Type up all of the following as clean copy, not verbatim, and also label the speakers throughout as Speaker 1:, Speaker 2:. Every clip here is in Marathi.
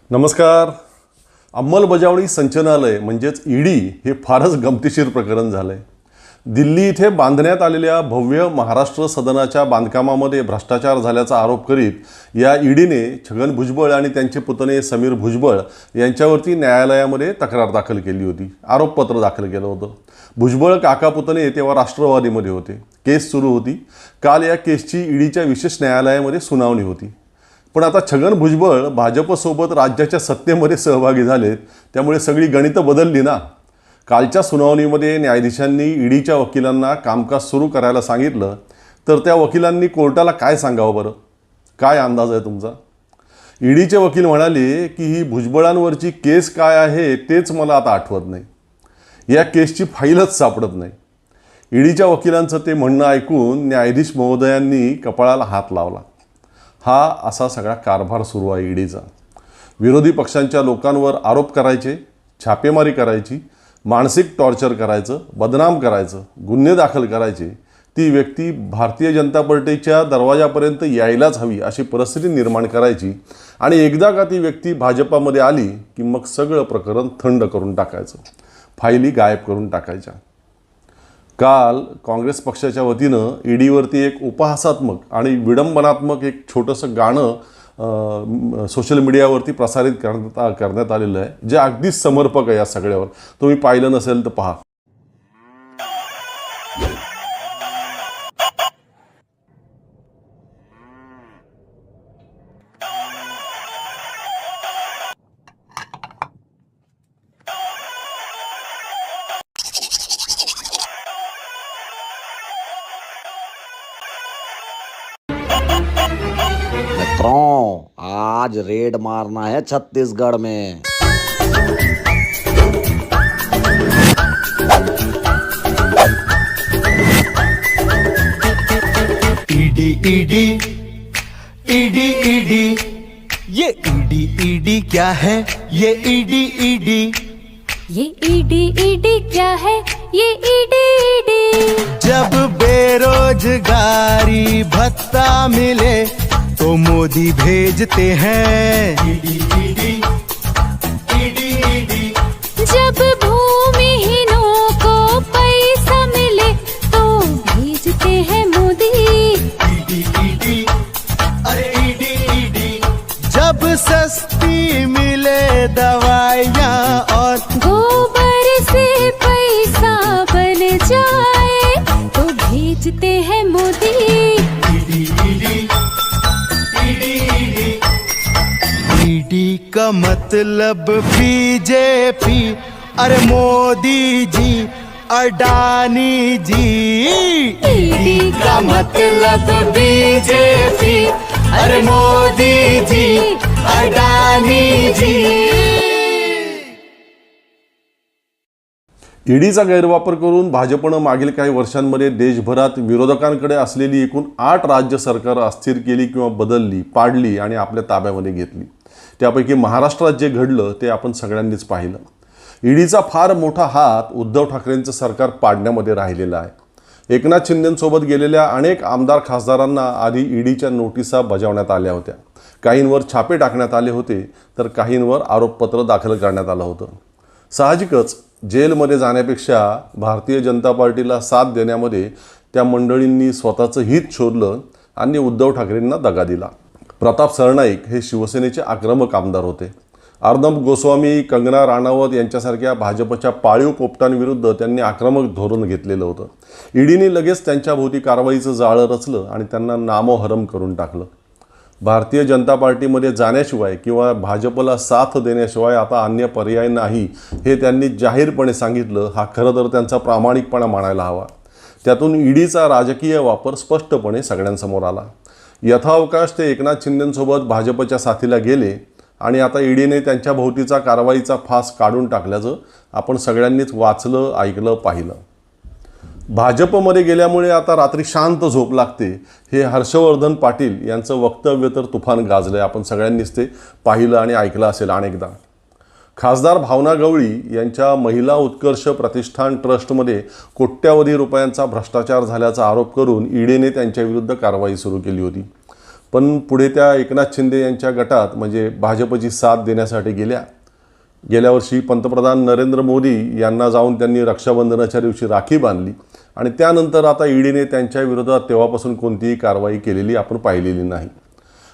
Speaker 1: नमस्कार. अंमलबजावणी संचालनालय म्हणजेच ईडी हे फारच गमतीशीर प्रकरण झालं आहे. दिल्ली इथे बांधण्यात आलेल्या भव्य महाराष्ट्र सदनाच्या बांधकामामध्ये भ्रष्टाचार झाल्याचा आरोप करीत या ईडीने छगन भुजबळ आणि त्यांचे पुतणे समीर भुजबळ यांच्यावरती न्यायालयामध्ये तक्रार दाखल केली होती, आरोपपत्र दाखल केलं होतं. भुजबळ काका पुतणे तेव्हा राष्ट्रवादीमध्ये होते. केस सुरू होती. काल या केसची ईडीच्या विशेष न्यायालयामध्ये सुनावणी होती. पण आता छगन भुजबळ भाजपसोबत राज्याच्या सत्तेमध्ये सहभागी झालेत, त्यामुळे सगळी गणितं बदलली ना. कालच्या सुनावणीमध्ये न्यायाधीशांनी ईडीच्या वकिलांना कामकाज सुरू करायला सांगितलं, तर त्या वकिलांनी कोर्टाला काय सांगावं बरं? काय अंदाज आहे तुमचा? ईडीचे वकील म्हणाले की ही भुजबळांवरची केस काय आहे तेच मला आता आठवत नाही, या केसची फाईलच सापडत नाही. ईडीच्या वकिलांचं ते म्हणणं ऐकून न्यायाधीश महोदयांनी कपाळाला हात लावला. हा असा सगळा कारभार सुरू आहे ईडीचा. विरोधी पक्षांच्या लोकांवर आरोप करायचे, छापेमारी करायची, मानसिक टॉर्चर करायचं, बदनाम करायचं, गुन्हे दाखल करायचे. ती व्यक्ती भारतीय जनता पार्टीच्या दरवाजापर्यंत यायलाच हवी अशी परिस्थिती निर्माण करायची, आणि एकदा का ती व्यक्ती भाजपामध्ये आली की मग सगळं प्रकरण थंड करून टाकायचं, फाईली गायब करून टाकायच्या. काल काँग्रेस पक्षाच्या वतीनं ईडीवरती एक उपहासात्मक आणि विडंबनात्मक एक छोटंसं गाणं सोशल मीडियावरती प्रसारित करण्यात आलेलं आहे, जे अगदीच समर्पक आहे या सगळ्यावर. तुम्ही पाहिलं नसेल तर पहा.
Speaker 2: मित्रों, आज रेड मारना है छत्तीसगढ़ में।
Speaker 3: ईडी ईडी ईडी ईडी, ये ईडी ईडी क्या है? ये ईडी ईडी,
Speaker 4: ये ईडी ईडी क्या है? ये ईडी ईडी।
Speaker 3: जब बेरोजगारी भत्ता मिले तो मोदी भेजते हैं ईडी ईडी ईडी ईडी।
Speaker 4: जब भूमिहीनों को पैसा मिले तो भेजते हैं मोदी
Speaker 3: ईडी ईडी, अरे ईडी ईडी। जब सस्ती मिले दवाइयाँ और
Speaker 4: गोबर से पैसा बन जाए तो भेजते हैं Modi
Speaker 3: ED ED ED ED. ED का मतलब बीजेपी, अरे मोदी जी, अडानी जी।
Speaker 4: ईडी का मतलब
Speaker 3: बीजेपी, अरे मोदी जी, अडानी जी।
Speaker 1: ईडीचा गैरवापर करून भाजपनं मागील काही वर्षांमध्ये देशभरात विरोधकांकडे असलेली एकूण 8 राज्य सरकारं अस्थिर केली किंवा बदलली, पाडली आणि आपल्या ताब्यामध्ये घेतली. त्यापैकी महाराष्ट्रात जे घडलं ते आपण सगळ्यांनीच पाहिलं. ईडीचा फार मोठा हात उद्धव ठाकरेंचं सरकार पाडण्यामध्ये राहिलेला आहे. एकनाथ शिंदेंसोबत गेलेल्या अनेक आमदार खासदारांना आधी ईडीच्या नोटिसा बजावण्यात आल्या होत्या. काहींवर छापे टाकण्यात आले होते, तर काहींवर आरोपपत्र दाखल करण्यात आलं होतं. साहजिकच जेलमध्ये जाण्यापेक्षा भारतीय जनता पार्टीला साथ देण्यामध्ये त्या मंडळींनी स्वतःचं हित शोधलं आणि उद्धव ठाकरेंना दगा दिला. प्रताप सरनाईक हे शिवसेनेचे आक्रमक आमदार होते. अर्नब गोस्वामी, कंगना राणावत यांच्यासारख्या भाजपच्या पाळीव पोपटांविरुद्ध त्यांनी आक्रमक धोरण घेतलेलं होतं. ईडीने लगेच त्यांच्याभोवती कारवाईचं जाळं रचलं आणि त्यांना नामोहरम करून टाकलं. भारतीय जनता पार्टीमध्ये जाण्याशिवाय किंवा भाजपला साथ देण्याशिवाय आता अन्य पर्याय नाही हे त्यांनी जाहीरपणे सांगितलं. हा खरं तर त्यांचा प्रामाणिकपणा मानायला हवा. त्यातून ईडीचा राजकीय वापर स्पष्टपणे सगळ्यांसमोर आला. यथावकाश ते एकनाथ शिंदेंसोबत भाजपच्या साथीला गेले आणि आता ईडीने त्यांच्या भोवतीचा कारवाईचा फास काढून टाकल्याचं आपण सगळ्यांनीच वाचलं, ऐकलं, पाहिलं. भाजपमध्ये गेल्यामुळे आता रात्री शांत झोप लागते हे हर्षवर्धन पाटील यांचं वक्तव्य तर तुफान गाजलं. आपण सगळ्यांनीच ते पाहिलं आणि ऐकलं असेल अनेकदा. खासदार भावना गवळी यांच्या महिला उत्कर्ष प्रतिष्ठान ट्रस्टमध्ये कोट्यावधी रुपयांचा भ्रष्टाचार झाल्याचा आरोप करून ईडीने त्यांच्याविरुद्ध कारवाई सुरू केली होती. पण पुढे त्या एकनाथ शिंदे यांच्या गटात म्हणजे भाजपची साथ देण्यासाठी गेल्या वर्षी पंतप्रधान नरेंद्र मोदी यांना जाऊन त्यांनी रक्षाबंधनाच्या दिवशी राखी बांधली आणि त्यानंतर आता ईडीने त्यांच्या विरोधात तेव्हापासून कोणतीही कारवाई केलेली आपण पाहिलेली नाही.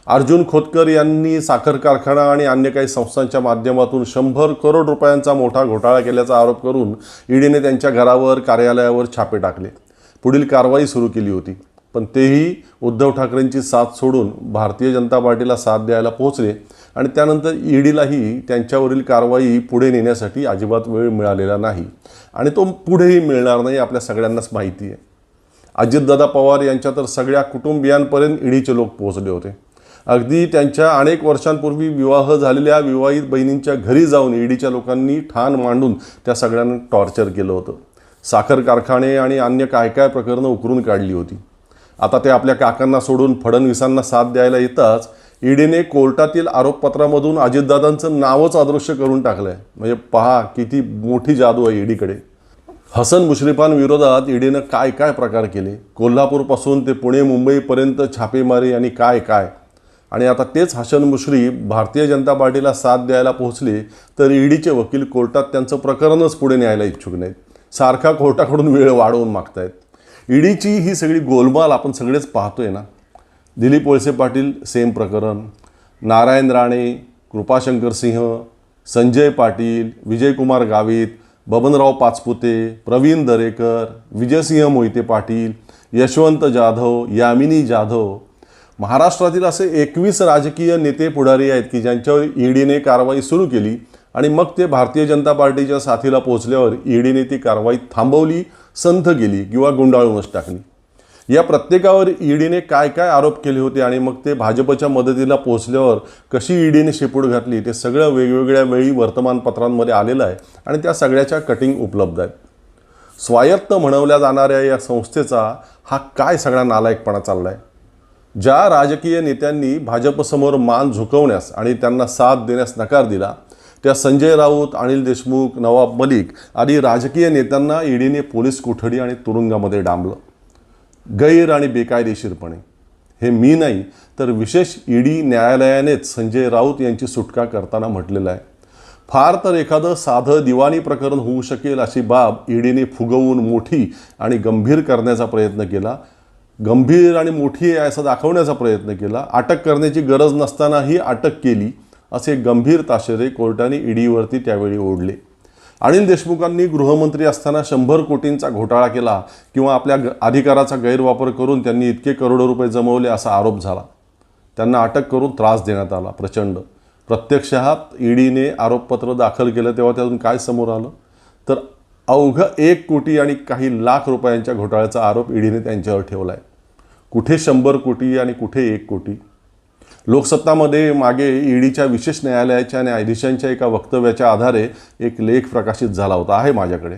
Speaker 1: अर्जुन खोतकर यांनी साखर कारखाना आणि अन्य काही संस्थांच्या माध्यमातून 100 करोड रुपयांचा मोठा घोटाळा केल्याचा आरोप करून ईडीने त्यांच्या घरावर कार्यालयावर छापे टाकले. पुढील कारवाई सुरू केली होती, पण तेही उद्धव ठाकरेंची साथ सोडून भारतीय जनता पार्टीला साथ द्यायला पोहोचले आणि त्यानंतर ईडीलाही त्यांच्यावरील कारवाई पुढे नेण्यासाठी अजिबात वेळ मिळालेला नाही आणि तो पुढेही मिळणार नाही, आपल्या सगळ्यांनाच माहिती आहे. अजितदादा पवार यांच्या तर सगळ्या कुटुंबियांपर्यंत ईडीचे लोक पोहोचले होते. अगदी त्यांच्या अनेक वर्षांपूर्वी विवाह झालेल्या विवाहित बहिणींच्या घरी जाऊन ईडीच्या लोकांनी ठाण मांडून त्या सगळ्यांना टॉर्चर केलं होतं. साखर कारखाने आणि अन्य काय काय प्रकरणं उकरून काढली होती. आता ते आपल्या काकांना सोडून फडणवीसांना साथ द्यायला येताच ईडीने कोर्टातील आरोपपत्रामधून अजितदादांचं नावच अदृश्य करून टाकलं आहे. म्हणजे पहा किती मोठी जादू आहे ईडीकडे. हसन मुश्रीफांविरोधात ईडीनं काय काय प्रकार केले, कोल्हापूरपासून ते पुणे मुंबईपर्यंत छापेमारी आणि काय काय. आणि आता तेच हसन मुश्रीफ भारतीय जनता पार्टीला साथ द्यायला पोहोचले तर ईडीचे वकील कोर्टात त्यांचं प्रकरणच पुढे न्यायला इच्छुक नाहीत. सारखा कोर्टाकडून वेळ वाढवून मागतायत. ईडीची ही सगळी गोलमाल आपण सगळेच पाहतोय ना. दिलीप वळसे पाटील सेम प्रकरण, नारायण राणे, कृपाशंकर सिंह, संजय पाटील, विजयकुमार गावित, बबनराव पाचपुते, प्रवीण दरेकर, विजयसिंह मोहिते पाटील, यशवंत जाधव, यामिनी जाधव. महाराष्ट्रातील असे 21 राजकीय नेते पुढारी आहेत की ज्यांच्यावर ईडीने कारवाई सुरू केली आणि मग ते भारतीय जनता पार्टीच्या साथीला पोहोचल्यावर ईडीने ती कारवाई थांबवली, संथ केली किंवा गुंडाळूनच टाकली. या प्रत्येकावर ईडीने काय काय आरोप केले होते आणि मग ते भाजपच्या मदतीला पोहोचल्यावर कशी ईडीने शेपूट घातली ते सगळं वेगवेगळ्या वेळी वर्तमानपत्रांमध्ये आलेलं आहे आणि त्या सगळ्याच्या कटिंग उपलब्ध आहेत. स्वायत्त म्हणवल्या जाणाऱ्या या संस्थेचा हा काय सगळा नालायकपणा चालला आहे. ज्या राजकीय नेत्यांनी भाजपसमोर मान झुकवण्यास आणि त्यांना साथ देण्यास नकार दिला त्या संजय राऊत, अनिल देशमुख, नवाब मलिक आदी राजकीय नेत्यांना ईडीने पोलीस कोठडी आणि तुरुंगामध्ये डांबलं गैर आणि बेकायदेशीरपणे. हे मी नाही तर विशेष ईडी न्यायालयानेच संजय राऊत यांची सुटका करताना म्हटलेलं आहे. फार तर एखादं साधं दिवाणी प्रकरण होऊ शकेल अशी बाब ईडीने फुगवून मोठी आणि गंभीर करण्याचा प्रयत्न केला. गंभीर आणि मोठी आहे असं दाखवण्याचा प्रयत्न केला. अटक करण्याची गरज नसतानाही अटक केली असे गंभीर ताशेरे कोर्टाने ईडीवरती त्यावेळी ओढले. अनिल देशमुखांनी गृहमंत्री असताना 100 कोटींचा घोटाळा केला किंवा आपल्या अधिकाराचा गैरवापर करून त्यांनी इतके करोडो रुपये जमवले असा आरोप झाला. त्यांना अटक करून त्रास देण्यात आला प्रचंड. प्रत्यक्षात ईडीने आरोपपत्र दाखल केलं तेव्हा त्यातून काय समोर आलं तर अवघं 1 कोटी आणि काही लाख रुपयांच्या घोटाळ्याचा आरोप ईडीने त्यांच्यावर ठेवला आहे. कुठे 100 कोटी आणि कुठे 1 कोटी. लोकसत्तामध्ये मागे ईडीच्या विशेष न्यायालयाच्या न्यायाधीशांच्या एका वक्तव्याच्या आधारे एक लेख प्रकाशित झाला होता, आहे माझ्याकडे.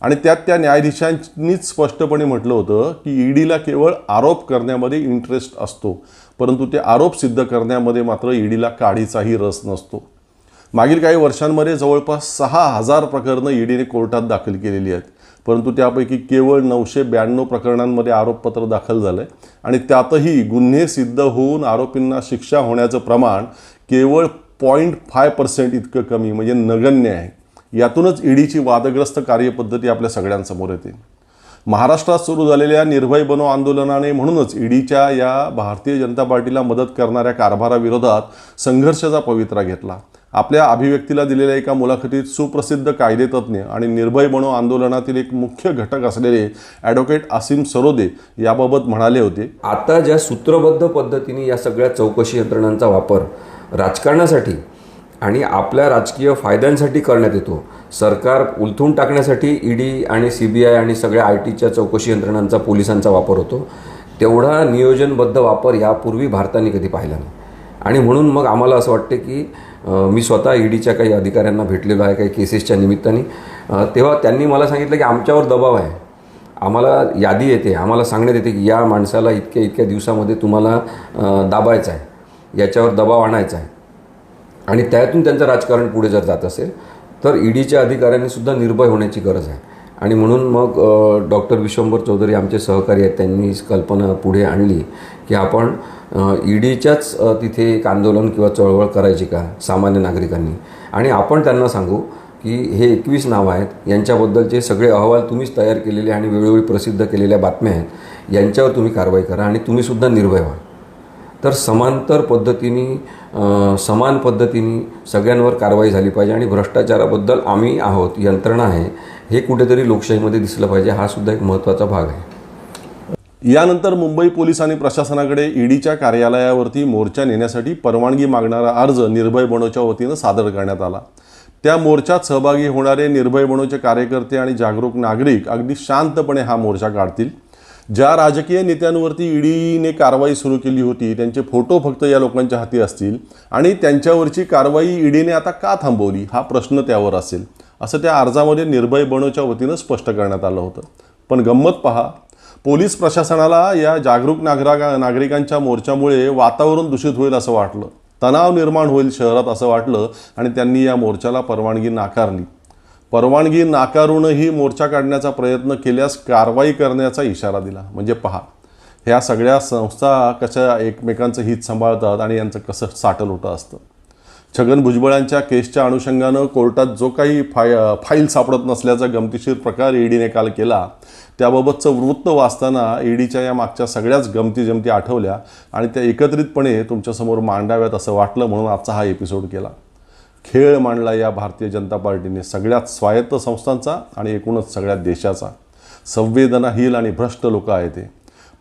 Speaker 1: आणि त्यात त्या न्यायाधीशांनीच स्पष्टपणे म्हटलं होतं की ईडीला केवळ आरोप करण्यामध्ये इंटरेस्ट असतो, परंतु ते आरोप सिद्ध करण्यामध्ये मात्र ईडीला काडीचाही रस नसतो. मागील काही वर्षांमध्ये जवळपास 6000 प्रकरणं ईडीने कोर्टात दाखल केलेली आहेत, परंतु त्यापैकी केवळ 992 प्रकरणांमध्ये आरोपपत्र दाखल झालं आहे आणि त्यातही गुन्हे सिद्ध होऊन आरोपींना शिक्षा होण्याचं प्रमाण केवळ 0.5% इतकं कमी, म्हणजे नगण्य आहे. यातूनच ईडीची वादग्रस्त कार्यपद्धती आपल्या सगळ्यांसमोर येते. महाराष्ट्रात सुरू झालेल्या निर्भय बनो आंदोलनाने म्हणूनच ईडीच्या या भारतीय जनता पार्टीला मदत करणाऱ्या कारभाराविरोधात संघर्षाचा पवित्रा घेतला. आपल्या अभिव्यक्तीला दिलेल्या एका मुलाखतीत सुप्रसिद्ध कायदेतज्ञ आणि निर्भय बनो आंदोलनातील एक मुख्य घटक असलेले ॲडव्होकेट आसिम सरोदे याबाबत म्हणाले होते,
Speaker 5: आता ज्या सूत्रबद्ध पद्धतीने या सगळ्या चौकशी यंत्रणांचा वापर राजकारणासाठी आणि आपल्या राजकीय फायद्यांसाठी करण्यात येतो, सरकार उलथून टाकण्यासाठी ईडी आणि CBI आणि सगळ्या ITच्या चौकशी यंत्रणांचा, पोलिसांचा वापर होतो, तेवढा नियोजनबद्ध वापर यापूर्वी भारताने कधी पाहिला नाही. आणि म्हणून मग आम्हाला असं वाटते की मी स्वतः ईडीच्या काही अधिकाऱ्यांना भेटलेलो आहे काही केसेसच्या निमित्ताने. तेव्हा त्यांनी मला सांगितलं की आमच्यावर दबाव आहे, आम्हाला यादी येते, आम्हाला सांगण्यात येते की या माणसाला इतक्या दिवसामध्ये तुम्हाला दाबायचं आहे, याच्यावर दबाव आणायचा आहे. आणि त्यातून त्यांचं राजकारण पुढे जर जात असेल तर ईडीच्या अधिकाऱ्यांनी सुद्धा निर्भय होण्याची गरज आहे. आणि म्हणून मग डॉक्टर विश्वंभर चौधरी आमचे सहकारी आहेत, त्यांनी कल्पना पुढे आणली की आपण ईडीच्याच तिथे एक आंदोलन किंवा चळवळ करायची का सामान्य नागरिकांनी? आणि आपण त्यांना सांगू की हे 21 नावं आहेत, यांच्याबद्दलचे सगळे अहवाल तुम्हीच तयार केलेले आणि वेळोवेळी प्रसिद्ध केलेल्या बातम्या आहेत, यांच्यावर तुम्ही कारवाई करा आणि तुम्हीसुद्धा निर्भय व्हा. तर समांतर पद्धतीने समान पद्धतीने सगळ्यांवर कारवाई झाली पाहिजे आणि भ्रष्टाचाराबद्दल आम्ही आहोत, यंत्रणा आहे, हे कुठेतरी लोकशाहीमध्ये दिसलं पाहिजे. हा सुद्धा एक महत्त्वाचा भाग आहे.
Speaker 1: यानंतर मुंबई पोलीस आणि प्रशासनाकडे ईडीच्या कार्यालयावरती मोर्चा नेण्यासाठी परवानगी मागणारा अर्ज निर्भय बनोच्या वतीनं सादर करण्यात आला. त्या मोर्चात सहभागी होणारे निर्भय बनोचे कार्यकर्ते आणि जागरूक नागरिक अगदी शांतपणे हा मोर्चा काढतील. ज्या राजकीय नेत्यांवरती ईडीने कारवाई सुरू केली होती त्यांचे फोटो फक्त या लोकांच्या हाती असतील आणि त्यांच्यावरची कारवाई ईडीने आता का थांबवली हा प्रश्न त्यावर असेल, असं त्या अर्जामध्ये निर्भय बनोच्या वतीनं स्पष्ट करण्यात आलं होतं. पण गंमत पहा, पोलीस प्रशासनाला या जागरूक नागरिकांच्या मोर्चामुळे वातावरण दूषित होईल असं वाटलं, तणाव निर्माण होईल शहरात असं वाटलं आणि त्यांनी या मोर्चाला परवानगी नाकारली. परवानगी नाकारूनही मोर्चा काढण्याचा प्रयत्न केल्यास कारवाई करण्याचा इशारा दिला. म्हणजे पहा, ह्या सगळ्या संस्था कशा एकमेकांचं हित सांभाळतात आणि यांचं कसं साटलोटं असतं. छगन भुजबळांच्या केसच्या अनुषंगानं कोर्टात जो काही फाईल सापडत नसल्याचा गमतीशीर प्रकार ईडीने काल केला, त्याबाबतचं वृत्त वाचताना ईडीच्या या मागच्या सगळ्याच गमती आठवल्या आणि त्या एकत्रितपणे तुमच्यासमोर मांडाव्यात असं वाटलं, म्हणून आजचा हा एपिसोड केला. खेळ मांडला या भारतीय जनता पार्टीने सगळ्यात स्वायत्त संस्थांचा आणि एकूणच सगळ्या देशाचा. संवेदनाहीन आणि भ्रष्ट लोक आहे ते.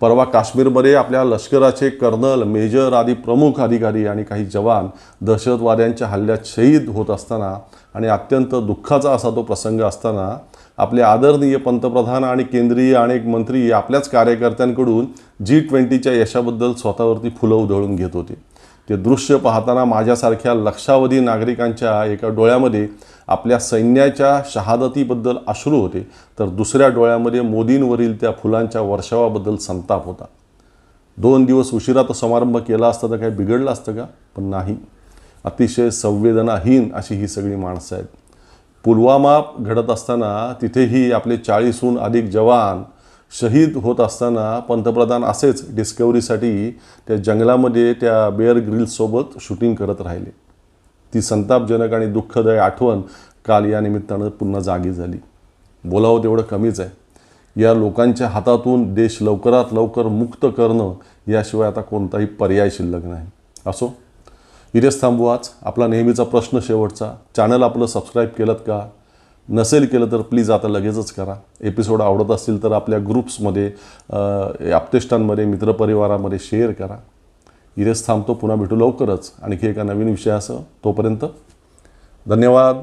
Speaker 1: परवा काश्मीरमध्ये आपल्या लष्कराचे कर्नल, मेजर आदी प्रमुख अधिकारी आणि काही जवान दहशतवाद्यांच्या हल्ल्यात शहीद होत असताना आणि अत्यंत दुःखाचा असा तो प्रसंग असताना आपले आदरणीय पंतप्रधान आणि केंद्रीय अनेक मंत्री आपल्याच कार्यकर्त्यांकडून G20च्या यशाबद्दल स्वतःवरती फुलं उधळून घेत होते. ते दृश्य पाहताना माझ्यासारख्या लक्षावधी नागरिकांच्या एका डोळ्यामध्ये आपल्या सैन्याच्या शहादतीबद्दल अश्रू होते, तर दुसऱ्या डोळ्यामध्ये मोदींवरील त्या फुलांच्या वर्षावाबद्दल संताप होता. 2 दिवस उशिरा तो समारंभ केला असता तर काही बिघडलं असतं का? पण नाही. अतिशय संवेदनाहीन अशी ही सगळी माणसं आहेत. पुलवामा घडत असताना तिथेही आपले 40हून अधिक जवान शहीद होत असताना पंतप्रधान असेच डिस्कवरीसाठी त्या जंगलामध्ये त्या बेअर ग्रिल्ससोबत शूटिंग करत राहिले. ती संतापजनक आणि दुःखदायी आठवण काल या निमित्तानं पुन्हा जागी झाली. बोलावं तेवढं कमीच आहे. या लोकांच्या हातातून देश लवकरात लवकर मुक्त करणं याशिवाय आता कोणताही पर्याय शिल्लक नाही. असो, इथेच थांबू आज. आपला नेहमीचा प्रश्न शेवटचा, चॅनल आपलं सबस्क्राईब केलं का? नसेल केलं तर प्लीज आता लगेचच करा. एपिसोड आवडत असतील तर आपल्या ग्रुप्समध्ये, आप्तेष्टांमध्ये, मित्रपरिवारामध्ये शेअर करा. इथेच थांबतो. पुन्हा भेटू लवकरच आणखी एका नवीन विषयासह. तोपर्यंत धन्यवाद.